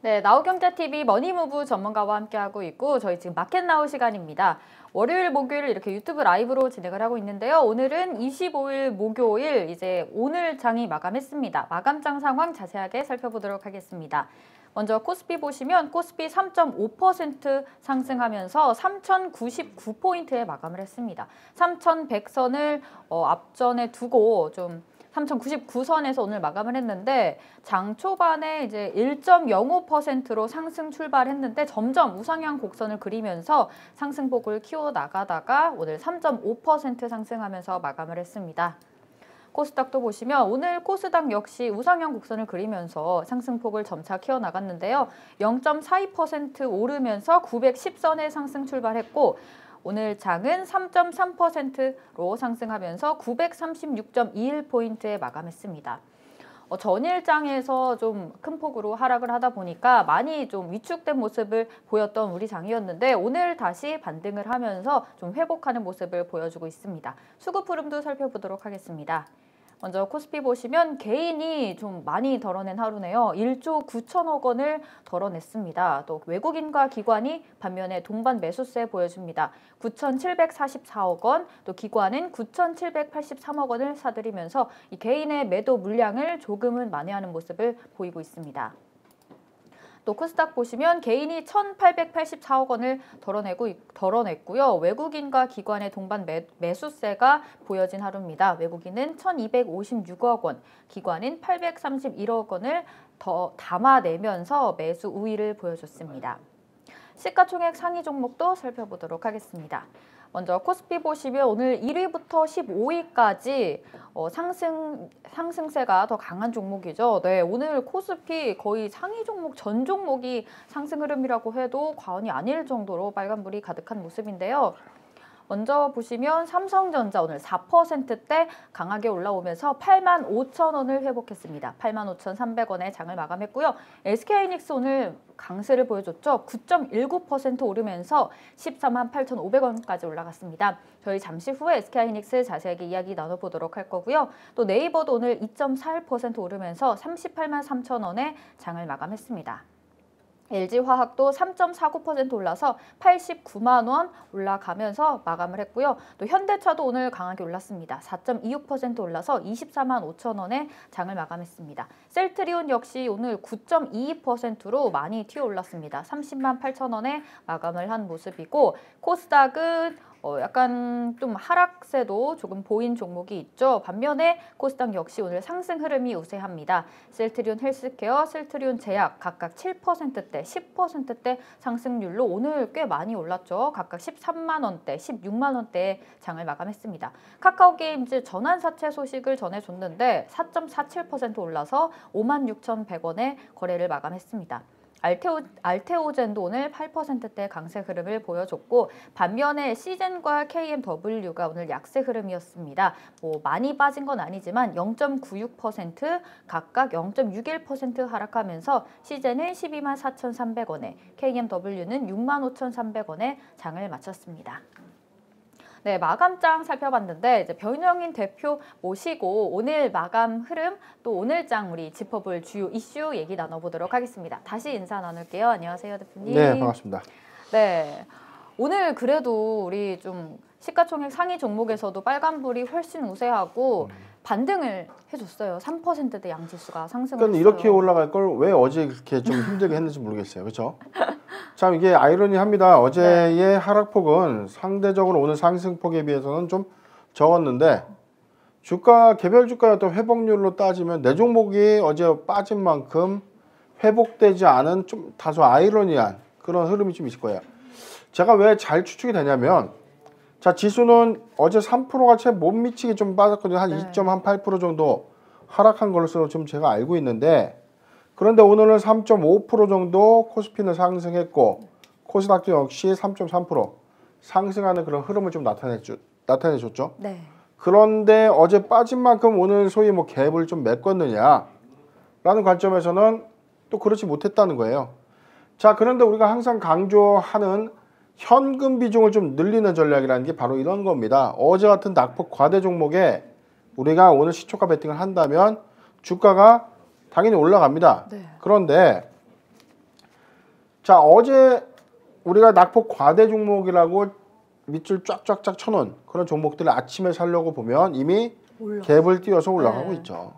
네, 나우경제TV 머니무브 전문가와 함께하고 있고 저희 지금 마켓나우 시간입니다. 월요일, 목요일 이렇게 유튜브 라이브로 진행을 하고 있는데요. 오늘은 25일 목요일 이제 오늘 장이 마감했습니다. 마감장 상황 자세하게 살펴보도록 하겠습니다. 먼저 코스피 보시면 코스피 3.5% 상승하면서 3,099포인트에 마감을 했습니다. 3,100선을 앞전에 두고 좀 3,099선에서 오늘 마감을 했는데 장 초반에 이제 1.05%로 상승 출발했는데 점점 우상향 곡선을 그리면서 상승폭을 키워나가다가 오늘 3.5% 상승하면서 마감을 했습니다. 코스닥도 보시면 오늘 코스닥 역시 우상향 곡선을 그리면서 상승폭을 점차 키워나갔는데요. 0.42% 오르면서 910선에 상승 출발했고 오늘 장은 3.3%로 상승하면서 936.21포인트에 마감했습니다. 전일장에서 좀 큰 폭으로 하락을 하다 보니까 많이 좀 위축된 모습을 보였던 우리 장이었는데 오늘 다시 반등을 하면서 좀 회복하는 모습을 보여주고 있습니다. 수급 흐름도 살펴보도록 하겠습니다. 먼저 코스피 보시면 개인이 좀 많이 덜어낸 하루네요. 1조 9천억 원을 덜어냈습니다. 또 외국인과 기관이 반면에 동반 매수세 보여줍니다. 9,744억 원, 또 기관은 9,783억 원을 사들이면서 이 개인의 매도 물량을 조금은 만회하는 모습을 보이고 있습니다. 또 코스닥 보시면 개인이 1,884억 원을 덜어냈고요. 외국인과 기관의 동반 매수세가 보여진 하루입니다. 외국인은 1,256억 원, 기관은 831억 원을 더 담아내면서 매수 우위를 보여줬습니다. 시가총액 상위 종목도 살펴보도록 하겠습니다. 먼저 코스피 보시면 오늘 1위부터 15위까지 상승세가 더 강한 종목이죠. 네, 오늘 코스피 거의 상위 종목 전 종목이 상승 흐름이라고 해도 과언이 아닐 정도로 빨간불이 가득한 모습인데요. 먼저 보시면 삼성전자 오늘 4%대 강하게 올라오면서 85,000원을 회복했습니다. 85,300원에 장을 마감했고요. SK하이닉스 오늘 강세를 보여줬죠. 9.19% 오르면서 148,500원까지 올라갔습니다. 저희 잠시 후에 SK하이닉스 자세하게 이야기 나눠보도록 할 거고요. 또 네이버도 오늘 2.41% 오르면서 383,000원에 장을 마감했습니다. LG화학도 3.49% 올라서 89만 원 올라가면서 마감을 했고요. 또 현대차도 오늘 강하게 올랐습니다. 4.26% 올라서 24만 5천 원에 장을 마감했습니다. 셀트리온 역시 오늘 9.22%로 많이 튀어 올랐습니다. 30만 8천 원에 마감을 한 모습이고 코스닥은 약간 좀 하락세도 조금 보인 종목이 있죠. 반면에 코스닥 역시 오늘 상승 흐름이 우세합니다. 셀트리온 헬스케어, 셀트리온 제약 각각 7%대, 10%대 상승률로 오늘 꽤 많이 올랐죠. 각각 13만 원대, 16만 원대에 장을 마감했습니다. 카카오게임즈 전환사채 소식을 전해줬는데 4.47% 올라서 56,100원에 거래를 마감했습니다. 알테오젠도 오늘 8%대 강세 흐름을 보여줬고 반면에 시젠과 KMW가 오늘 약세 흐름이었습니다. 많이 빠진 건 아니지만 0.96% 각각 0.61% 하락하면서 시젠은 12만 4,300원에 KMW는 6만 5,300원에 장을 마쳤습니다. 네, 마감장 살펴봤는데 이제 변영인 대표 모시고 오늘 마감 흐름 또 오늘장 우리 짚어볼 주요 이슈 얘기 나눠보도록 하겠습니다. 다시 인사 나눌게요. 안녕하세요, 대표님. 네, 반갑습니다. 네, 오늘 그래도 우리 좀 시가총액 상위 종목에서도 빨간불이 훨씬 우세하고 반등을 해줬어요. 3%대 양지수가 상승을 그러니까 했어요. 이렇게 올라갈 걸 왜 어제 그렇게 좀 힘들게 했는지 모르겠어요. 그렇죠? 참 이게 아이러니합니다. 어제의 네. 하락폭은 상대적으로 오늘 상승폭에 비해서는 좀 적었는데 주가 개별 주가의 어떤 회복률로 따지면 내 종목이 어제 빠진 만큼 회복되지 않은 좀 다소 아이러니한 그런 흐름이 좀 있을 거예요. 제가 왜 잘 추측이 되냐면 자, 지수는 어제 3%가 채 못 미치게 좀 빠졌거든요. 한 2.8% 정도 하락한 걸로 좀 제가 알고 있는데 그런데 오늘은 3.5% 정도 코스피는 상승했고 코스닥도 역시 3.3% 상승하는 그런 흐름을 좀 나타내줬죠. 네. 그런데 어제 빠진 만큼 오늘 소위 뭐 갭을 좀 메꿨느냐 라는 관점에서는 또 그렇지 못했다는 거예요. 자, 그런데 우리가 항상 강조하는 현금 비중을 좀 늘리는 전략이라는 게 바로 이런 겁니다. 어제 같은 낙폭 과대 종목에 우리가 오늘 시초가 베팅을 한다면 주가가 당연히 올라갑니다. 네. 그런데 자, 어제 우리가 낙폭 과대 종목이라고 밑줄 쫙쫙쫙 쳐놓은 그런 종목들을 아침에 사려고 보면 이미 갭을 띄워서 올라가고 있죠.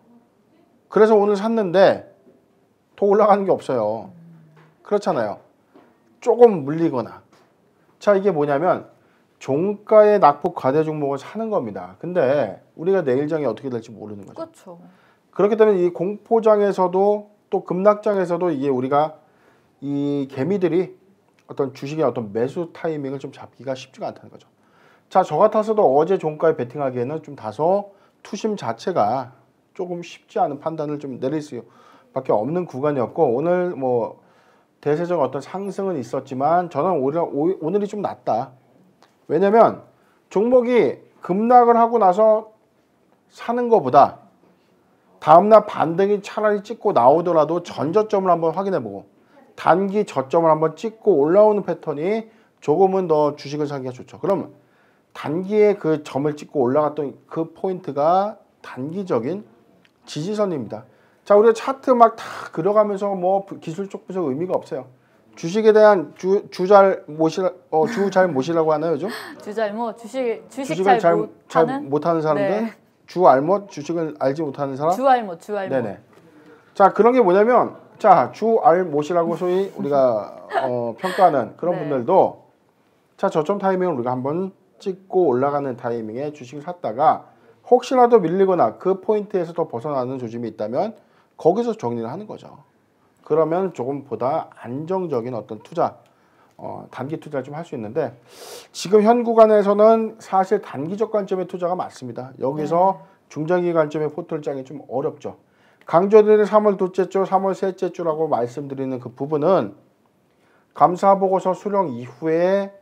그래서 오늘 샀는데 더 올라가는 게 없어요. 그렇잖아요. 조금 물리거나. 자, 이게 뭐냐면 종가의 낙폭 과대 종목을 사는 겁니다. 근데 우리가 내일장이 어떻게 될지 모르는 거죠. 그렇죠. 그렇기 때문에 이 공포장에서도 또 급락장에서도 이게 우리가 이 개미들이 어떤 주식의 어떤 매수 타이밍을 좀 잡기가 쉽지가 않다는 거죠. 자, 저 같아서도 어제 종가에 베팅하기에는 좀 다소 투심 자체가 조금 쉽지 않은 판단을 좀 내릴 수밖에 없는 구간이었고, 오늘 뭐 대세적 어떤 상승은 있었지만 저는 오늘이 좀 낫다. 왜냐면 종목이 급락을 하고 나서 사는 것보다 다음날 반등이 차라리 찍고 나오더라도 전저점을 한번 확인해보고 단기 저점을 한번 찍고 올라오는 패턴이 조금은 더 주식을 사기가 좋죠. 그럼 단기에 그 점을 찍고 올라갔던 그 포인트가 단기적인 지지선입니다. 자, 우리가 차트 막 다 그려가면서 뭐 기술적 분석 의미가 없어요. 주식에 대한 주 잘 모시라고 하나요, 요즘? 주식을 잘 못하는 사람들? 네. 주 알못, 주식을 알지 못하는 사람? 주 알못. 네네. 자, 그런 게 뭐냐면, 자, 주 알못이라고 소위 우리가 평가하는 그런 분들도, 자, 저점 타이밍을 우리가 한번 찍고 올라가는 타이밍에 주식을 샀다가 혹시라도 밀리거나 그 포인트에서 더 벗어나는 조짐이 있다면 거기서 정리를 하는 거죠. 그러면 조금보다 안정적인 어떤 투자, 단기 투자를 좀 할 수 있는데, 지금 현 구간에서는 사실 단기적 관점의 투자가 맞습니다. 여기서 중장기 관점의 포트를 짜기 좀 어렵죠. 강조드린 3월 둘째 주, 3월 셋째 주라고 말씀드리는 그 부분은 감사보고서 수령 이후에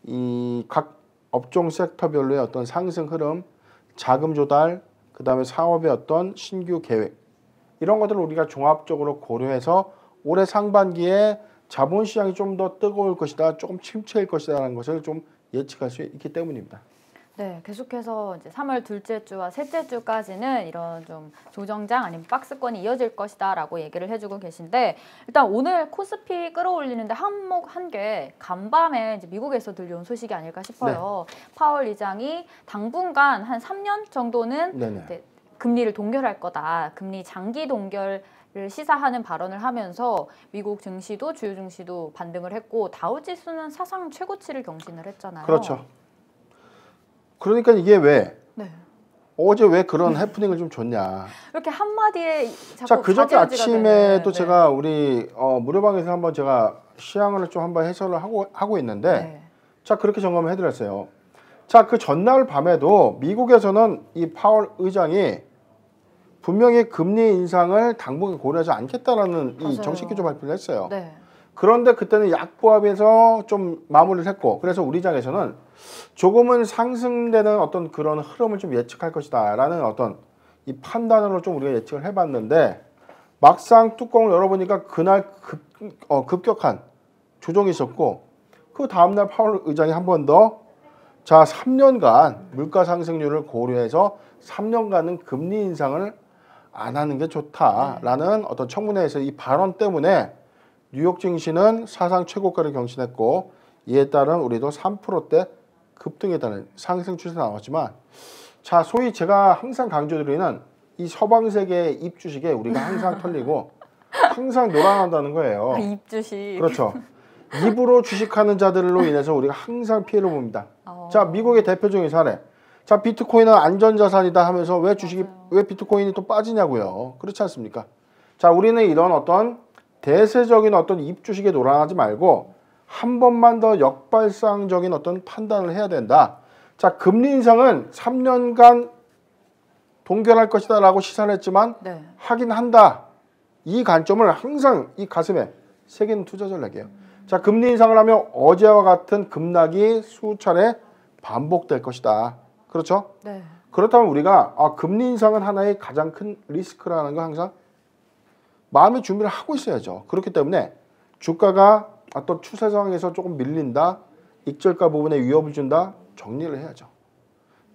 이 각 업종 섹터별로의 어떤 상승 흐름, 자금 조달, 그 다음에 사업의 어떤 신규 계획, 이런 것들을 우리가 종합적으로 고려해서 올해 상반기에 자본시장이 좀 더 뜨거울 것이다, 조금 침체일 것이다라는 것을 좀 예측할 수 있기 때문입니다. 네, 계속해서 이제 3월 둘째 주와 셋째 주까지는 이런 좀 조정장 아니면 박스권이 이어질 것이다라고 얘기를 해주고 계신데, 일단 오늘 코스피 끌어올리는데 한몫 한 게 간밤에 이제 미국에서 들려온 소식이 아닐까 싶어요. 파월 의장이 당분간 한 3년 정도는 이제 금리를 동결할 거다. 금리 장기 동결을 시사하는 발언을 하면서 미국 증시도 주요 증시도 반등을 했고 다우지수는 사상 최고치를 경신을 했잖아요. 그렇죠. 그러니까 이게 왜 어제 왜 그런 해프닝을 좀 줬냐. 이렇게 한마디에 자꾸 자, 그저께 아침에도 되는, 제가 우리 무료방에서 한번 제가 시향을 좀 한번 해설을 하고 있는데 자, 그렇게 점검을 해드렸어요. 자, 그 전날 밤에도 미국에서는 이 파월 의장이 분명히 금리 인상을 당분간 고려하지 않겠다라는 이 정식 기조 발표를 했어요. 그런데 그때는 약보합에서 좀 마무리를 했고, 그래서 우리 장에서는 조금은 상승되는 어떤 그런 흐름을 좀 예측할 것이다 라는 어떤 이 판단으로 좀 우리가 예측을 해봤는데, 막상 뚜껑을 열어보니까 그날 급격한 조정이 있었고, 그 다음날 파월 의장이 한 번 더 자, 3년간 물가 상승률을 고려해서 3년간은 금리 인상을 안 하는 게 좋다라는 어떤 청문회에서 이 발언 때문에 뉴욕 증시는 사상 최고가를 경신했고, 이에 따른 우리도 3%대 급등에 따른 상승 추세가 나왔지만, 자, 소위 제가 항상 강조드리는 이 서방 세계의 입주식에 우리가 항상 털리고 항상 놀아난다는 거예요. 입주식. 그렇죠. 입으로 주식하는 자들로 인해서 우리가 항상 피해를 봅니다. 자, 미국의 대표적인 사례. 자, 비트코인은 안전자산이다 하면서 왜 비트코인이 또 빠지냐고요. 그렇지 않습니까? 자, 우리는 이런 어떤 대세적인 어떤 입주식에 놀아나지 말고 한 번만 더 역발상적인 어떤 판단을 해야 된다. 자, 금리 인상은 3년간 동결할 것이다 라고 시사를 했지만 하긴 한다. 이 관점을 항상 이 가슴에 새기는 투자 전략이에요. 자, 금리 인상을 하면 어제와 같은 급락이 수차례 반복될 것이다. 그렇죠? 그렇다면 우리가 금리 인상은 하나의 가장 큰 리스크라는 거 항상 마음의 준비를 하고 있어야죠. 그렇기 때문에 주가가 어떤 추세 상황에서 조금 밀린다, 익절가 부분에 위협을 준다, 정리를 해야죠.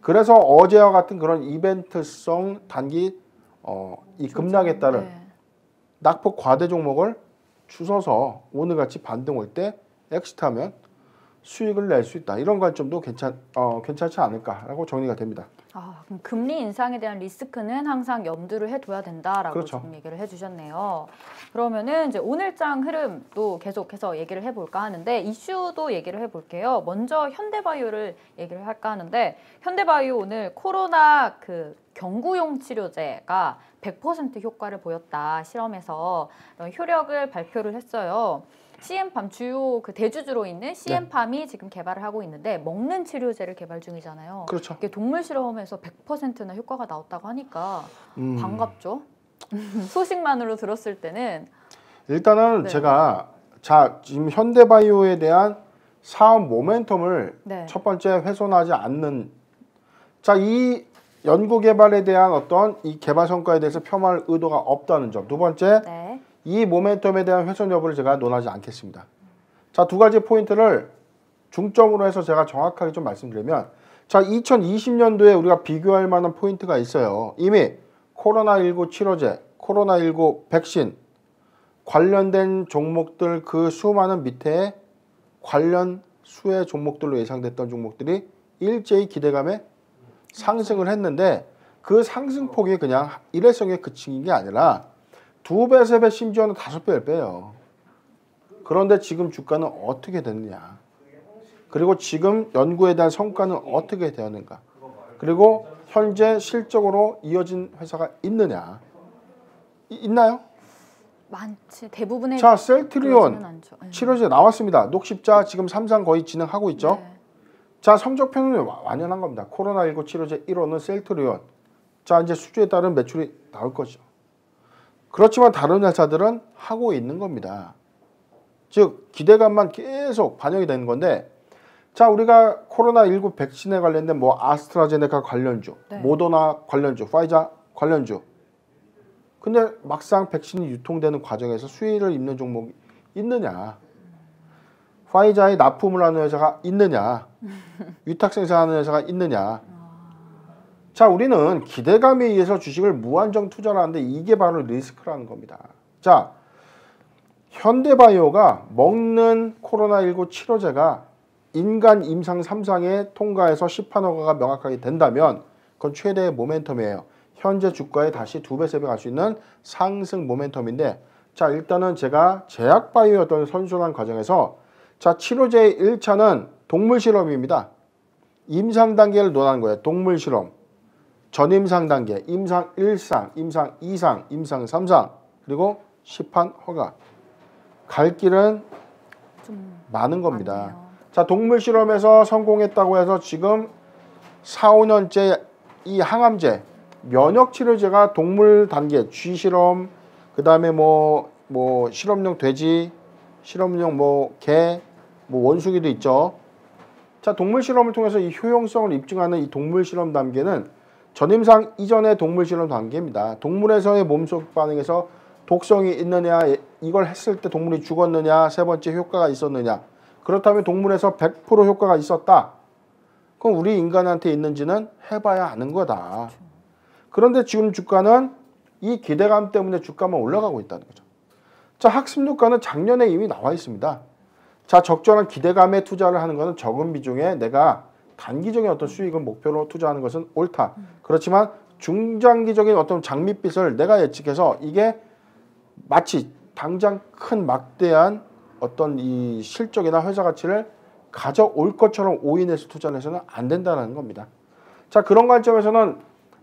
그래서 어제와 같은 그런 이벤트성 단기 이 급락에 따른 낙폭 과대 종목을 주서서 오늘같이 반등 올 때 엑시트하면 수익을 낼 수 있다. 이런 관점도 괜찮지 않을까라고 정리가 됩니다. 그럼 금리 인상에 대한 리스크는 항상 염두를 해둬야 된다라고 그렇죠. 지금 얘기를 해주셨네요. 그러면은 이제 오늘장 흐름도 계속해서 얘기를 해볼까 하는데 이슈도 얘기를 해볼게요. 먼저 현대바이오를 얘기를 할까 하는데 현대바이오 오늘 코로나 그 경구용 치료제가 100% 효과를 보였다 실험에서 효력을 발표를 했어요. CM팜 주요 그 대주주로 있는 CM팜이 지금 개발을 하고 있는데 먹는 치료제를 개발 중이잖아요. 그렇죠. 이게 동물 실험에서 100%나 효과가 나왔다고 하니까 반갑죠. 소식만으로 들었을 때는 일단은 네. 제가 지금 현대바이오에 대한 사업 모멘텀을 첫 번째 훼손하지 않는 이 연구 개발에 대한 어떤 이 개발 성과에 대해서 폄하할 의도가 없다는 점. 두 번째, 이 모멘텀에 대한 훼손 여부를 제가 논하지 않겠습니다. 두 가지 포인트를 중점으로 해서 제가 정확하게 좀 말씀드리면 2020년도에 우리가 비교할 만한 포인트가 있어요. 이미 코로나19 치료제, 코로나19 백신 관련된 종목들 그 수많은 밑에 관련 수의 종목들로 예상됐던 종목들이 일제히 기대감에 상승을 했는데 그 상승폭이 그냥 일회성에 그친 게 아니라 2배, 3배, 심지어는 5배, 10배예요. 그런데 지금 주가는 어떻게 됐느냐. 그리고 지금 연구에 대한 성과는 어떻게 되었는가. 그리고 현재 실적으로 이어진 회사가 있느냐. 있나요? 많지. 대부분의 셀트리온 치료제 나왔습니다. 녹십자 지금 3상 거의 진행하고 있죠. 성적표는 완연한 겁니다. 코로나19 치료제 1호는 셀트리온. 이제 수주에 따른 매출이 나올 거죠. 그렇지만 다른 회사들은 하고 있는 겁니다. 즉 기대감만 계속 반영이 되는 건데 우리가 코로나19 백신에 관련된 아스트라제네카 관련주, 모더나 관련주, 파이자 관련주. 근데 막상 백신이 유통되는 과정에서 수혜를 입는 종목이 있느냐. 파이자에 납품을 하는 회사가 있느냐. 위탁 생산하는 회사가 있느냐. 우리는 기대감에 의해서 주식을 무한정 투자를 하는데 이게 바로 리스크라는 겁니다. 현대바이오가 먹는 코로나19 치료제가 인간 임상 3상에 통과해서 시판 허가가 명확하게 된다면 그건 최대의 모멘텀이에요. 현재 주가에 다시 2배, 3배 갈 수 있는 상승 모멘텀인데 일단은 제가 제약바이오였던 선순환 과정에서 치료제의 1차는 동물 실험입니다. 임상 단계를 논한 거예요. 동물 실험. 전임상 단계, 임상 1상, 임상 2상, 임상 3상, 그리고 시판 허가. 갈 길은 좀 많은 겁니다. 동물 실험에서 성공했다고 해서 지금 4, 5년째 이 항암제, 면역 치료제가 동물 단계, 쥐 실험, 그 다음에 실험용 돼지, 실험용 개, 원숭이도 있죠. 동물 실험을 통해서 이 효용성을 입증하는 이 동물 실험 단계는 전임상 이전의 동물 실험 단계입니다. 동물에서의 몸속 반응에서 독성이 있느냐, 이걸 했을 때 동물이 죽었느냐, 세 번째 효과가 있었느냐. 그렇다면 동물에서 100% 효과가 있었다. 그럼 우리 인간한테 있는지는 해봐야 아는 거다. 그런데 지금 주가는 이 기대감 때문에 주가만 올라가고 있다는 거죠. 학습 효과는 작년에 이미 나와 있습니다. 적절한 기대감에 투자를 하는 것은 적은 비중에 내가 단기적인 어떤 수익을 목표로 투자하는 것은 옳다. 그렇지만 중장기적인 어떤 장밋빛을 내가 예측해서 이게 마치 당장 큰 막대한 어떤 이 실적이나 회사 가치를 가져올 것처럼 오인해서 투자를 해서는 안 된다는 겁니다. 그런 관점에서는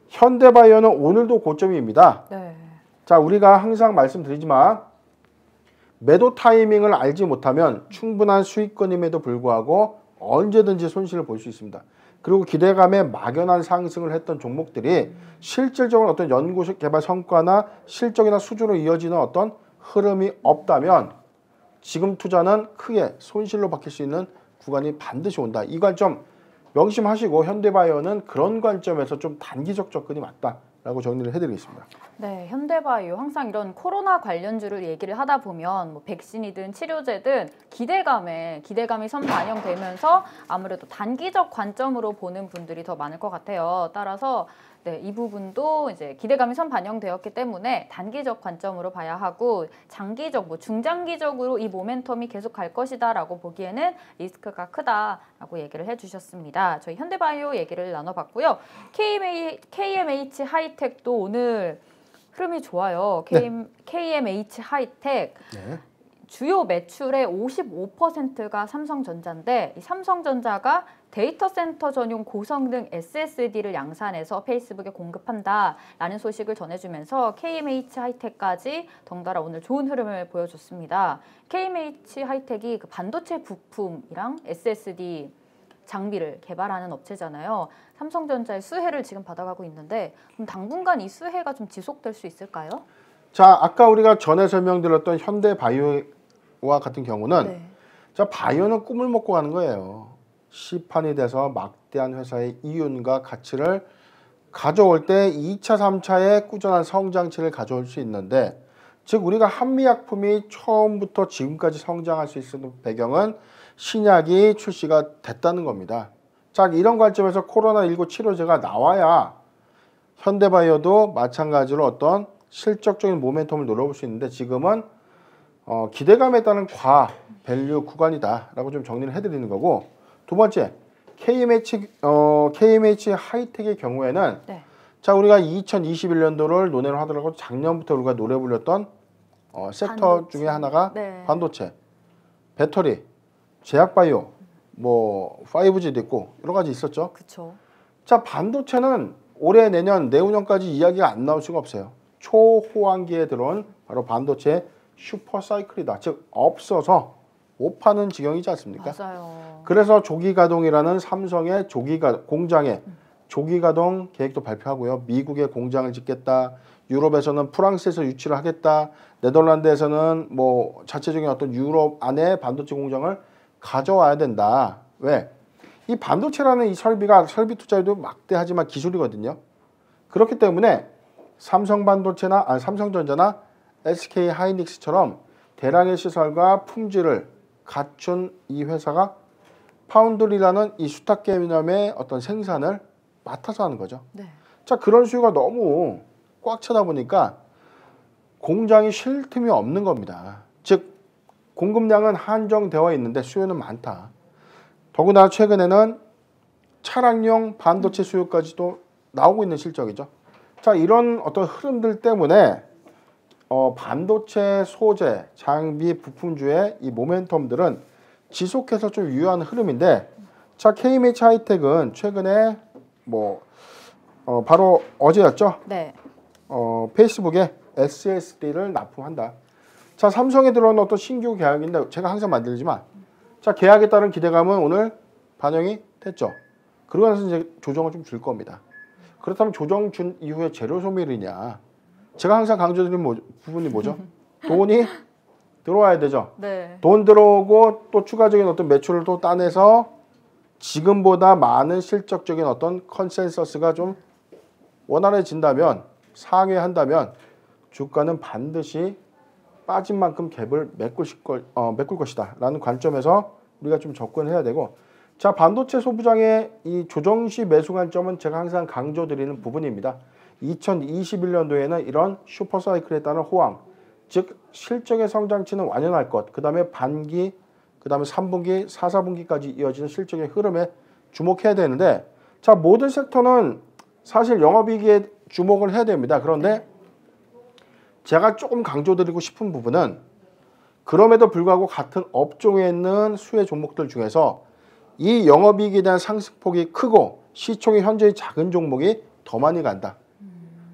현대바이오는 오늘도 고점입니다. 우리가 항상 말씀드리지만 매도 타이밍을 알지 못하면 충분한 수익권임에도 불구하고 언제든지 손실을 볼 수 있습니다. 그리고 기대감에 막연한 상승을 했던 종목들이 실질적으로 어떤 연구 개발 성과나 실적이나 수주로 이어지는 어떤 흐름이 없다면 지금 투자는 크게 손실로 바뀔 수 있는 구간이 반드시 온다. 이 관점 명심하시고 현대바이오는 그런 관점에서 좀 단기적 접근이 맞다라고 정리를 해드리겠습니다. 네, 현대바이오 항상 이런 코로나 관련주를 얘기를 하다 보면 백신이든 치료제든 기대감이 선반영되면서 아무래도 단기적 관점으로 보는 분들이 더 많을 것 같아요. 따라서 네, 이 부분도 이제 기대감이 선 반영되었기 때문에 단기적 관점으로 봐야 하고 장기적, 중장기적으로 이 모멘텀이 계속 갈 것이다라고 보기에는 리스크가 크다라고 얘기를 해주셨습니다. 저희 현대바이오 얘기를 나눠봤고요. KMH 하이텍도 오늘 흐름이 좋아요. KMH 하이텍. 네. 주요 매출의 55%가 삼성전자인데 이 삼성전자가 데이터 센터 전용 고성능 SSD를 양산해서 페이스북에 공급한다라는 소식을 전해주면서 KMH 하이텍까지 덩달아 오늘 좋은 흐름을 보여줬습니다. KMH 하이텍이 그 반도체 부품이랑 SSD 장비를 개발하는 업체잖아요. 삼성전자의 수혜를 지금 받아가고 있는데 그럼 당분간 이 수혜가 좀 지속될 수 있을까요? 자, 아까 우리가 전에 설명드렸던 현대바이오와 같은 경우는 네. 자, 바이오는 꿈을 먹고 가는 거예요. 시판이 돼서 막대한 회사의 이윤과 가치를 가져올 때 2차, 3차의 꾸준한 성장치를 가져올 수 있는데 즉 우리가 한미약품이 처음부터 지금까지 성장할 수 있는 배경은 신약이 출시가 됐다는 겁니다. 자, 이런 관점에서 코로나19 치료제가 나와야 현대바이오도 마찬가지로 어떤 실적적인 모멘텀을 노려볼 수 있는데 지금은 기대감에 따른 과밸류 구간이다라고 좀 정리를 해드리는 거고 두 번째 KMH 하이텍의 경우에는 네. 자 우리가 2021년도를 논의를 하더라도 작년부터 우리가 노래 불렸던 섹터 반도체. 중에 하나가 네. 반도체, 배터리, 제약바이오, 5G도 있고 여러 가지 있었죠. 그렇죠. 자 반도체는 올해 내년 내후년까지 이야기가 안 나올 수가 없어요. 초호황기에 들어온 바로 반도체 슈퍼사이클이다. 즉 없어서 못 파는 지경이지 않습니까? 맞아요. 그래서 조기가동이라는 삼성의 공장의 조기가동 계획도 발표하고요. 미국에 공장을 짓겠다. 유럽에서는 프랑스에서 유치를 하겠다. 네덜란드에서는 자체적인 어떤 유럽 안에 반도체 공장을 가져와야 된다. 왜? 이 반도체라는 이 설비 투자에도 막대하지만 기술이거든요. 그렇기 때문에 삼성전자나 SK 하이닉스처럼 대량의 시설과 품질을 갖춘 이 회사가 파운드리라는 이 수탁 개념의 어떤 생산을 맡아서 하는 거죠. 네. 자, 그런 수요가 너무 꽉 차다 보니까 공장이 쉴 틈이 없는 겁니다. 즉 공급량은 한정되어 있는데 수요는 많다. 더구나 최근에는 차량용 반도체 수요까지도 나오고 있는 실적이죠. 자, 이런 어떤 흐름들 때문에 반도체 소재, 장비, 부품주의 이 모멘텀들은 지속해서 좀 유효한 흐름인데 자, KMH 하이텍은 최근에 바로 어제였죠. 네. 페이스북에 SSD를 납품한다. 자, 삼성에 들어온 어떤 신규 계약인데 제가 항상 만들지만 자, 계약에 따른 기대감은 오늘 반영이 됐죠. 그러고 나서 이제 조정을 좀 줄 겁니다. 그렇다면 조정 준 이후에 재료 소멸이냐? 제가 항상 강조드리는 부분이 뭐죠? 돈이 들어와야 되죠. 네. 돈 들어오고 또 추가적인 어떤 매출을 또 따내서 지금보다 많은 실적적인 어떤 컨센서스가 좀 원활해진다면 상회한다면 주가는 반드시 빠진 만큼 갭을 메꿀 것이다 라는 관점에서 우리가 좀 접근해야 되고 자 반도체 소부장의 이 조정시 매수 관점은 제가 항상 강조드리는 부분입니다. 2021년도에는 이런 슈퍼사이클에 따른 호황 즉 실적의 성장치는 완연할 것 그 다음에 반기 그 다음에 3분기 4, 4분기까지 이어지는 실적의 흐름에 주목해야 되는데 자 모든 섹터는 사실 영업이익에 주목을 해야 됩니다. 그런데 제가 조금 강조드리고 싶은 부분은 그럼에도 불구하고 같은 업종에 있는 수혜 종목들 중에서 이 영업이익에 대한 상승폭이 크고 시총이 현저히 작은 종목이 더 많이 간다.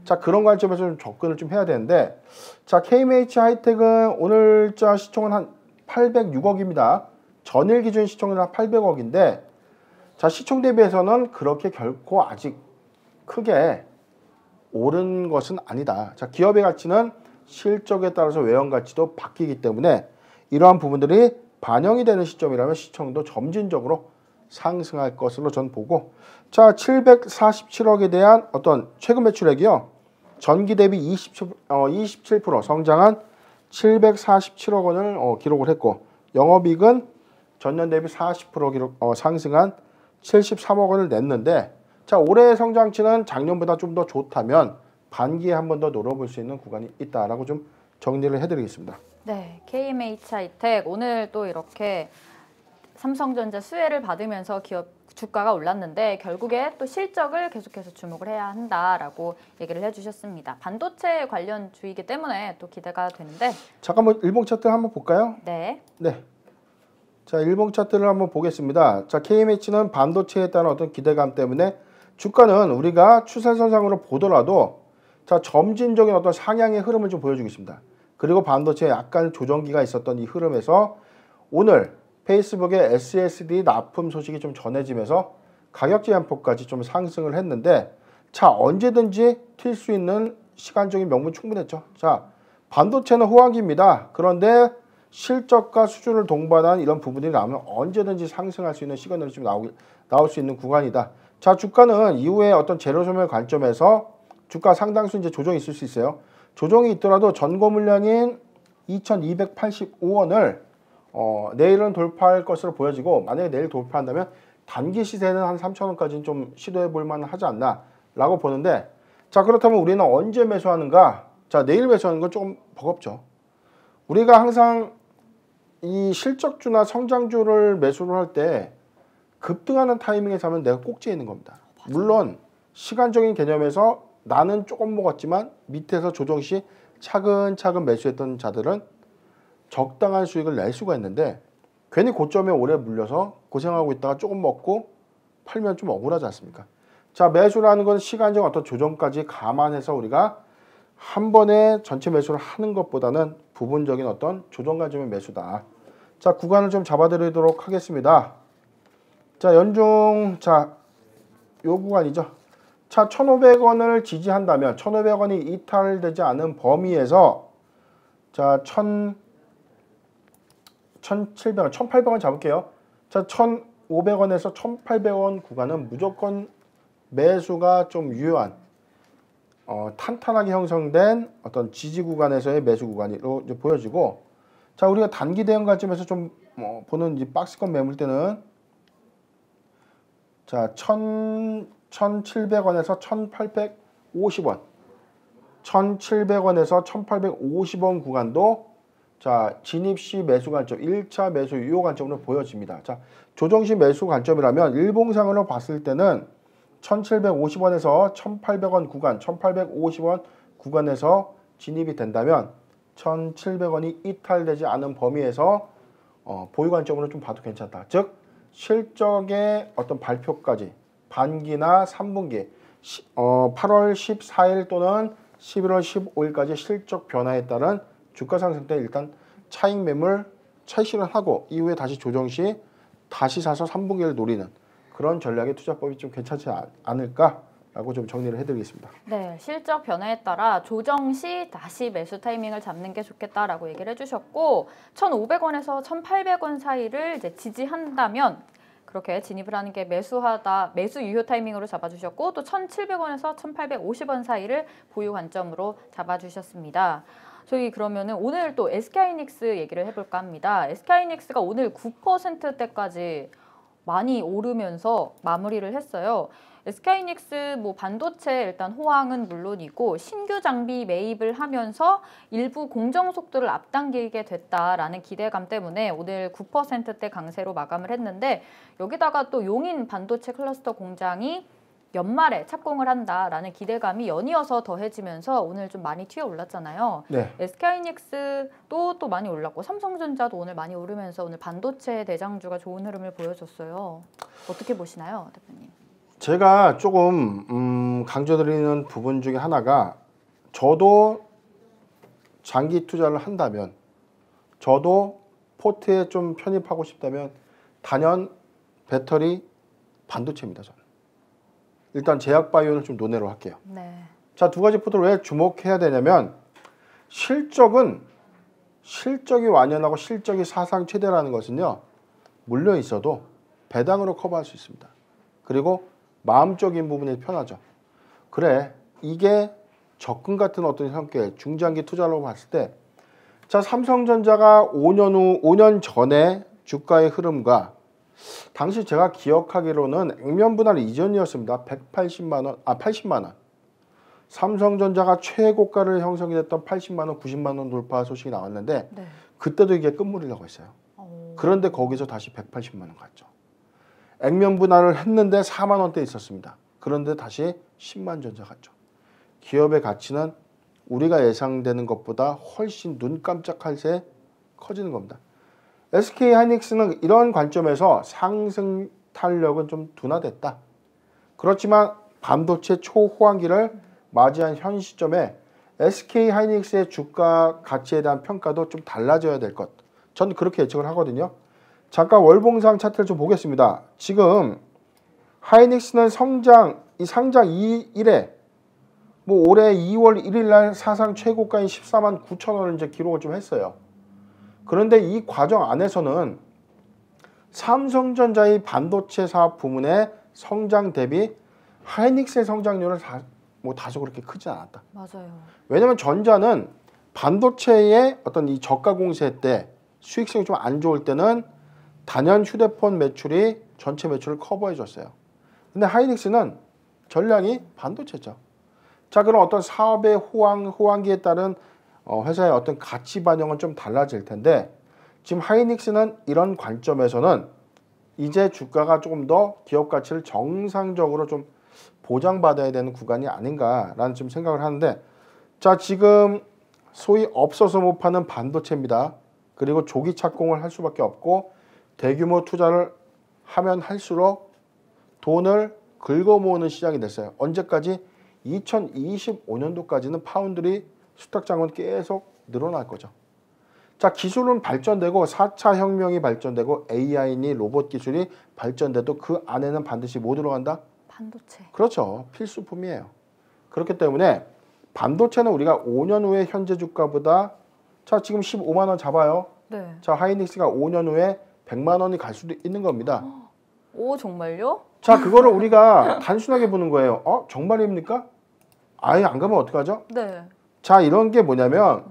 자 그런 관점에서 좀 접근을 좀 해야 되는데 자 KMH 하이텍은 오늘자 시총은 한 806억입니다. 전일 기준 시총은 한 800억인데 자 시총 대비해서는 그렇게 결코 아직 크게 오른 것은 아니다. 자 기업의 가치는 실적에 따라서 외형 가치도 바뀌기 때문에 이러한 부분들이 반영이 되는 시점이라면 시총도 점진적으로 상승할 것으로 전 보고 자 747억에 대한 어떤 최근 매출액이요. 전기 대비 27% 성장한 747억 원을 기록을 했고 영업이익은 전년 대비 40% 상승한 73억 원을 냈는데 자, 올해의 성장치는 작년보다 좀 더 좋다면 반기에 한 번 더 노려볼 수 있는 구간이 있다라고 좀 정리를 해드리겠습니다. 네, KMH 하이텍 오늘 또 이렇게 삼성전자 수혜를 받으면서 기업 주가가 올랐는데 결국에 또 실적을 계속해서 주목을 해야 한다라고 얘기를 해주셨습니다. 반도체 관련 주이기 때문에 또 기대가 되는데 잠깐만 일봉 차트 한번 볼까요? 네. 네. 자, 일봉 차트를 한번 보겠습니다. 자, KMH는 반도체에 따른 어떤 기대감 때문에 주가는 우리가 추세선상으로 보더라도 자, 점진적인 어떤 상향의 흐름을 좀 보여주고 있습니다. 그리고 반도체에 약간 조정기가 있었던 이 흐름에서 오늘 페이스북의 SSD 납품 소식이 좀 전해지면서 가격 제한폭까지 좀 상승을 했는데 자, 언제든지 튈 수 있는 시간적인 명분 충분했죠. 자, 반도체는 호황기입니다. 그런데 실적과 수준을 동반한 이런 부분이 나오면 언제든지 상승할 수 있는 시그널이 좀 나올 수 있는 구간이다. 자, 주가는 이후에 어떤 재료소멸 관점에서 주가 상당수 이제 조정이 있을 수 있어요. 조정이 있더라도 전고 물량인 2,285원을 내일은 돌파할 것으로 보여지고 만약에 내일 돌파한다면 단기 시세는 한 3,000원까지는 좀 시도해 볼 만하지 않나 라고 보는데 자, 그렇다면 우리는 언제 매수하는가? 자, 내일 매수하는 건 조금 버겁죠. 우리가 항상 이 실적주나 성장주를 매수를 할 때 급등하는 타이밍에 사면 내가 꼭지에 있는 겁니다. 물론 시간적인 개념에서 나는 조금 먹었지만 밑에서 조정 시 차근차근 매수했던 자들은 적당한 수익을 낼 수가 있는데 괜히 고점에 오래 물려서 고생하고 있다가 조금 먹고 팔면 좀 억울하지 않습니까? 자, 매수라는 건 시간적 어떤 조정까지 감안해서 우리가 한 번에 전체 매수를 하는 것보다는 부분적인 어떤 조정 관점의 매수다. 자, 구간을 좀 잡아드리도록 하겠습니다. 자, 연중, 자, 요 구간이죠. 자, 1,500원을 지지한다면 1,500원이 이탈되지 않은 범위에서 자, 1,700원, 1,800원 잡을게요. 자, 1,500원에서 1,800원 구간은 무조건 매수가 좀 유효한 탄탄하게 형성된 어떤 지지 구간에서의 매수 구간으로 이제 보여지고 자, 우리가 단기 대응 관점에서 좀 보는 이 박스권 매물 때는 자, 1,700원에서 1,850원 1,700원에서 1,850원 구간도 자, 진입 시 매수 관점, 1차 매수 유효 관점으로 보여집니다. 자, 조정 시 매수 관점이라면 일봉상으로 봤을 때는 1,750원에서 1,800원 구간, 1,850원 구간에서 진입이 된다면 1,700원이 이탈되지 않은 범위에서 보유 관점으로 좀 봐도 괜찮다. 즉, 실적의 어떤 발표까지 반기나 3분기 8월 14일 또는 11월 15일까지 실적 변화에 따른 주가 상승 때 일단 차익 매물 차익실현하고 이후에 다시 조정 시 다시 사서 3분기를 노리는 그런 전략의 투자법이 좀 괜찮지 않을까라고 좀 정리를 해드리겠습니다. 네, 실적 변화에 따라 조정 시 다시 매수 타이밍을 잡는 게 좋겠다라고 얘기를 해주셨고 1,500원에서 1,800원 사이를 이제 지지한다면 그렇게 진입을 하는 게 매수 유효 타이밍으로 잡아주셨고 또 1,700원에서 1,850원 사이를 보유 관점으로 잡아주셨습니다. 저희 그러면은 오늘 또 SK하이닉스 얘기를 해볼까 합니다. SK하이닉스가 오늘 9%대까지 많이 오르면서 마무리를 했어요. SK하이닉스 반도체 일단 호황은 물론이고 신규 장비 매입을 하면서 일부 공정 속도를 앞당기게 됐다라는 기대감 때문에 오늘 9%대 강세로 마감을 했는데 여기다가 또 용인 반도체 클러스터 공장이 연말에 착공을 한다라는 기대감이 연이어서 더해지면서 오늘 좀 많이 튀어 올랐잖아요. 네. SK하이닉스도 또 많이 올랐고 삼성전자도 오늘 많이 오르면서 오늘 반도체 대장주가 좋은 흐름을 보여줬어요. 어떻게 보시나요, 대표님? 제가 조금 강조드리는 부분 중에 하나가 저도 장기 투자를 한다면 저도 포트에 좀 편입하고 싶다면 단연 배터리 반도체입니다. 저는. 일단 제약바이오를 좀 논외로 할게요. 네. 자, 두 가지 포트를 왜 주목해야 되냐면 실적이 완연하고 실적이 사상 최대라는 것은요. 물려 있어도 배당으로 커버할 수 있습니다. 그리고 마음적인 부분이 편하죠. 그래, 이게 적금 같은 어떤 성격의 중장기 투자라고 봤을 때 자, 삼성전자가 5년 전의 주가의 흐름과 당시 제가 기억하기로는 액면 분할 이전이었습니다. 180만 원, 80만 원. 삼성전자가 최고가를 형성이 됐던 80만 원, 90만 원 돌파 소식이 나왔는데 네. 그때도 이게 끝물이라고 했어요. 오. 그런데 거기서 다시 180만 원 갔죠. 액면 분할을 했는데 4만 원대 있었습니다. 그런데 다시 10만 전자 갔죠. 기업의 가치는 우리가 예상되는 것보다 훨씬 눈 깜짝할 새 커지는 겁니다. SK 하이닉스는 이런 관점에서 상승 탄력은 좀 둔화됐다. 그렇지만 반도체 초호황기를 맞이한 현 시점에 SK 하이닉스의 주가 가치에 대한 평가도 좀 달라져야 될 것. 저는 그렇게 예측을 하거든요. 잠깐 월봉상 차트를 좀 보겠습니다. 지금 하이닉스는 상장 2일에 뭐 올해 2월 1일 날 사상 최고가인 14만 9천 원을 이제 기록을 좀 했어요. 그런데 이 과정 안에서는 삼성전자의 반도체 사업 부문의 성장 대비 하이닉스의 성장률은 다소 그렇게 크지 않았다. 맞아요. 왜냐하면 전자는 반도체의 어떤 이 저가 공세 때 수익성이 좀 안 좋을 때는 단연 휴대폰 매출이 전체 매출을 커버해 줬어요. 근데 하이닉스는 전량이 반도체죠. 자, 그럼 어떤 사업의 호황기에 따른 회사의 어떤 가치 반영은 좀 달라질 텐데 지금 하이닉스는 이런 관점에서는 이제 주가가 조금 더 기업 가치를 정상적으로 좀 보장받아야 되는 구간이 아닌가라는 좀 생각을 하는데 자, 지금 소위 없어서 못 파는 반도체입니다. 그리고 조기 착공을 할 수밖에 없고 대규모 투자를 하면 할수록 돈을 긁어 모으는 시장이 됐어요. 언제까지? 2025년도까지는 파운드리 수탁장은 계속 늘어날 거죠. 자, 기술은 발전되고 4차 혁명이 발전되고 AI니 로봇 기술이 발전돼도 그 안에는 반드시 뭐 들어간다? 반도체. 그렇죠. 필수품이에요. 그렇기 때문에 반도체는 우리가 5년 후에 현재 주가보다 자, 지금 15만 원 잡아요. 네. 자, 하이닉스가 5년 후에 100만 원이 갈 수도 있는 겁니다. 오, 정말요? 자, 그거를 우리가 단순하게 보는 거예요. 정말입니까? 아예 안 가면 어떡하죠? 네. 자, 이런 게 뭐냐면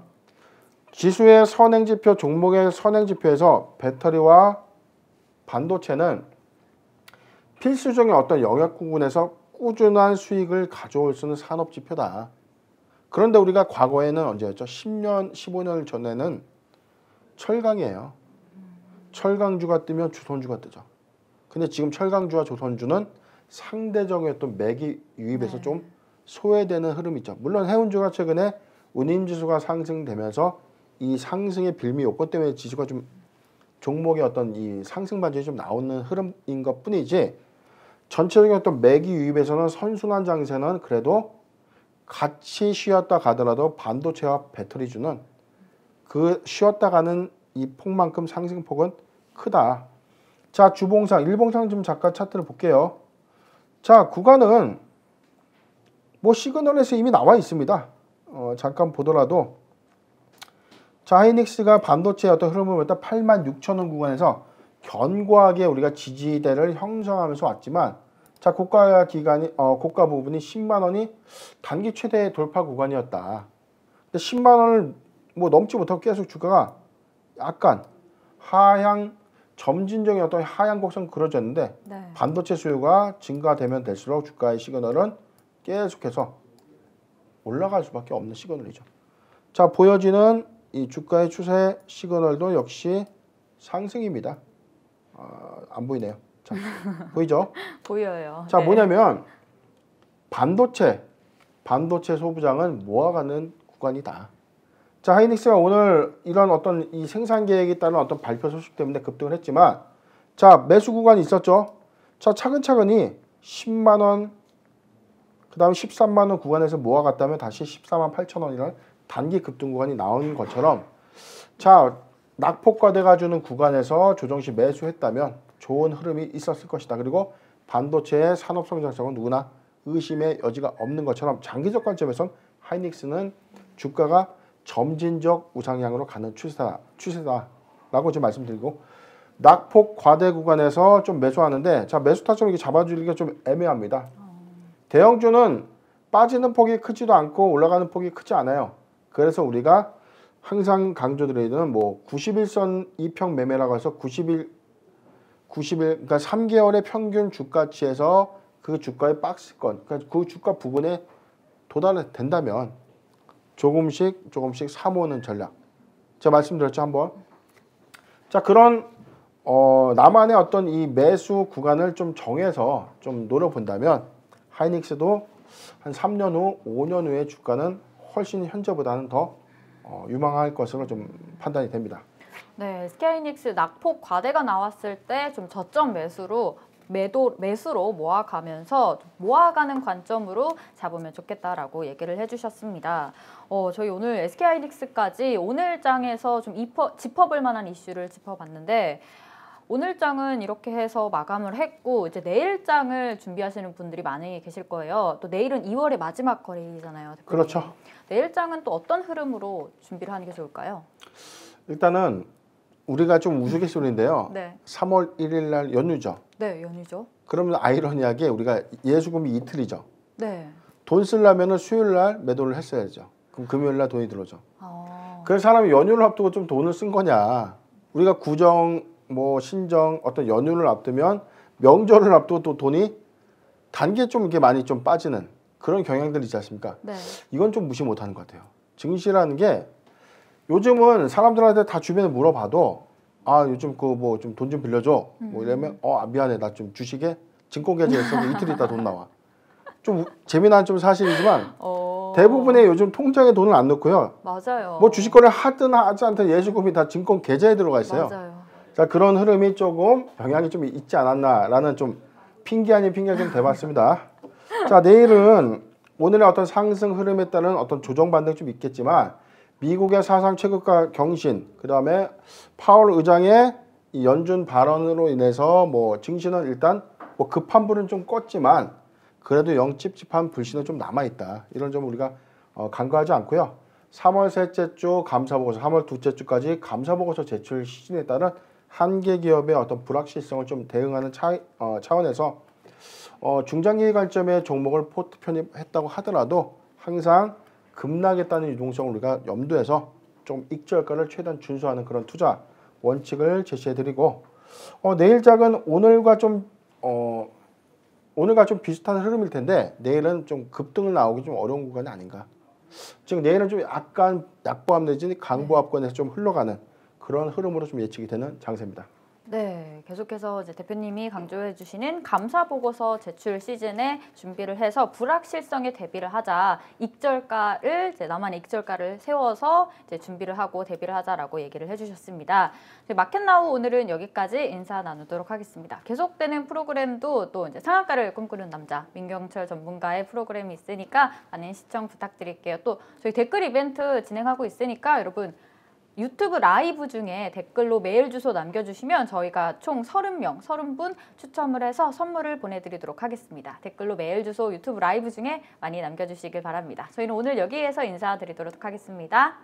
지수의 선행지표, 종목의 선행지표에서 배터리와 반도체는 필수적인 어떤 영역 구분에서 꾸준한 수익을 가져올 수 있는 산업지표다. 그런데 우리가 과거에는 언제였죠? 10년, 15년 전에는 철강이에요. 철강주가 뜨면 조선주가 뜨죠. 근데 지금 철강주와 조선주는 상대적인 어떤 매기 유입에서 좀 소외되는 흐름이 있죠. 물론 해운주가 최근에 운임지수가 상승되면서 이 상승의 빌미 요건 때문에 지수가 좀 종목의 어떤 이 상승 반전이 좀 나오는 흐름인 것 뿐이지 전체적인 어떤 매기 유입에서는 선순환 장세는 그래도 같이 쉬었다 가더라도 반도체와 배터리주는 그 쉬었다 가는 이 폭만큼 상승폭은 크다. 자, 주봉상, 일봉상 좀 잠깐 차트를 볼게요. 자, 구간은 뭐 시그널에서 이미 나와 있습니다. 잠깐 보더라도 자, 하이닉스가 반도체의 어떤 흐름을 보다 86,000원 구간에서 견고하게 우리가 지지대를 형성하면서 왔지만 자, 고가 부분이 10만 원이 단기 최대 돌파 구간이었다. 근데 10만 원을 뭐 넘지 못하고 계속 주가가 약간 하향 점진적인 어떤 하향 곡선 그려졌는데 네. 반도체 수요가 증가되면 될수록 주가의 시그널은 계속해서 올라갈 수밖에 없는 시그널이죠. 자, 보여지는 이 주가의 추세 시그널도 역시 상승입니다. 안 보이네요. 자, 보이죠? 보여요. 자, 네. 뭐냐면 반도체 소부장은 모아가는 구간이다. 자, 하이닉스가 오늘 이런 어떤 이 생산 계획에 따른 어떤 발표 소식 때문에 급등을 했지만 자, 매수 구간이 있었죠. 자, 차근차근히 10만 원, 그 다음 13만 원 구간에서 모아갔다면 다시 14만 8천 원이라는 단기 급등 구간이 나온 것처럼 자, 낙폭과대가 주는 구간에서 조정시 매수했다면 좋은 흐름이 있었을 것이다. 그리고 반도체의 산업 성장성은 누구나 의심의 여지가 없는 것처럼 장기적 관점에선 하이닉스는 주가가 점진적 우상향으로 가는 추세다라고 좀 말씀드리고 낙폭 과대 구간에서 좀 매수하는데 자, 매수 타점 이렇게 잡아주기가 좀 애매합니다. 대형주는 빠지는 폭이 크지도 않고 올라가는 폭이 크지 않아요. 그래서 우리가 항상 강조드리는 뭐 91선 이평 매매라고 해서 90일, 그러니까 3개월의 평균 주가치에서 그 주가의 박스권, 그러니까 그 주가 부분에 도달된다면 조금씩 사모으는 전략. 제가 말씀드렸죠, 한번. 자, 그런 나만의 어떤 이 매수 구간을 좀 정해서 좀 노려본다면 하이닉스도 한 3년 후, 5년 후의 주가는 훨씬 현재보다는 더 유망할 것으로 좀 판단이 됩니다. 네, SK하이닉스 낙폭 과대가 나왔을 때 좀 저점 매수로 모아가면서 모아가는 관점으로 잡으면 좋겠다라고 얘기를 해주셨습니다. 저희 오늘 SK하이닉스까지 오늘 장에서 좀 짚어볼 만한 이슈를 짚어봤는데 오늘 장은 이렇게 해서 마감을 했고 이제 내일 장을 준비하시는 분들이 많이 계실 거예요. 또 내일은 2월의 마지막 거래일이잖아요. 대표님. 그렇죠. 내일 장은 또 어떤 흐름으로 준비를 하는 게 좋을까요? 일단은 우리가 좀 우스갯소리인데요. 네. 3월 1일 날 연휴죠. 네, 연휴죠. 그러면 아이러니하게 우리가 예수금이 이틀이죠. 네. 돈 쓰려면 수요일 날 매도를 했어야죠. 그럼 금요일 날 돈이 들어오죠. 아, 그래서 사람이 연휴를 앞두고 좀 돈을 쓴 거냐. 우리가 구정, 신정, 어떤 연휴를 앞두면 명절을 앞두고 또 돈이 단계 좀 이렇게 많이 좀 빠지는 그런 경향들이 있지 않습니까? 네. 이건 좀 무시 못하는 것 같아요. 증시라는 게 요즘은 사람들한테 다 주변에 물어봐도 요즘 좀 돈 좀 빌려줘. 이러면 미안해. 나 좀 주식에 증권 계좌에 있어도 이틀 있다 돈 나와. 좀 재미난 좀 사실이지만 대부분의 요즘 통장에 돈을 안 넣고요. 맞아요. 주식 거래 하든 하지 않든 예수금이 다 증권 계좌에 들어가 있어요. 맞아요. 자, 그런 흐름이 조금 영향이 좀 있지 않았나라는 좀 핑계 아닌 핑계가 좀 돼봤습니다. 자, 내일은 오늘의 어떤 상승 흐름에 따른 어떤 조정 반등이 좀 있겠지만 미국의 사상 최고가 경신, 그 다음에 파월 의장의 이 연준 발언으로 인해서 증시는 일단 급한 불은 좀 껐지만 그래도 영찝찝한 불씨는 좀 남아있다. 이런 점 우리가 간과하지 않고요. 3월 셋째 주 감사보고서, 3월 둘째 주까지 감사보고서 제출 시즌에 따른 한계 기업의 어떤 불확실성을 좀 대응하는 차원에서 중장기 관점의 종목을 포트 편입했다고 하더라도 항상 급락했다는 유동성을 우리가 염두에서 좀 익절가를 최대한 준수하는 그런 투자 원칙을 제시해드리고 내일 장은 오늘과 좀 비슷한 흐름일 텐데 내일은 좀 급등을 나오기 좀 어려운 구간이 아닌가. 즉 내일은 좀 약간 약보합 내지 강보합권에서 좀 흘러가는 그런 흐름으로 좀 예측이 되는 장세입니다. 네, 계속해서 이제 대표님이 강조해 주시는 감사 보고서 제출 시즌에 준비를 해서 불확실성에 대비를 하자. 나만의 익절가를 세워서 이제 준비를 하고 대비를 하자라고 얘기를 해주셨습니다. 마켓나우 오늘은 여기까지 인사 나누도록 하겠습니다. 계속되는 프로그램도 또 이제 상한가를 꿈꾸는 남자 민경철 전문가의 프로그램이 있으니까 많은 시청 부탁드릴게요. 또 저희 댓글 이벤트 진행하고 있으니까 여러분. 유튜브 라이브 중에 댓글로 메일 주소 남겨주시면 저희가 총 30분 추첨을 해서 선물을 보내드리도록 하겠습니다. 댓글로 메일 주소 유튜브 라이브 중에 많이 남겨주시길 바랍니다. 저희는 오늘 여기에서 인사드리도록 하겠습니다.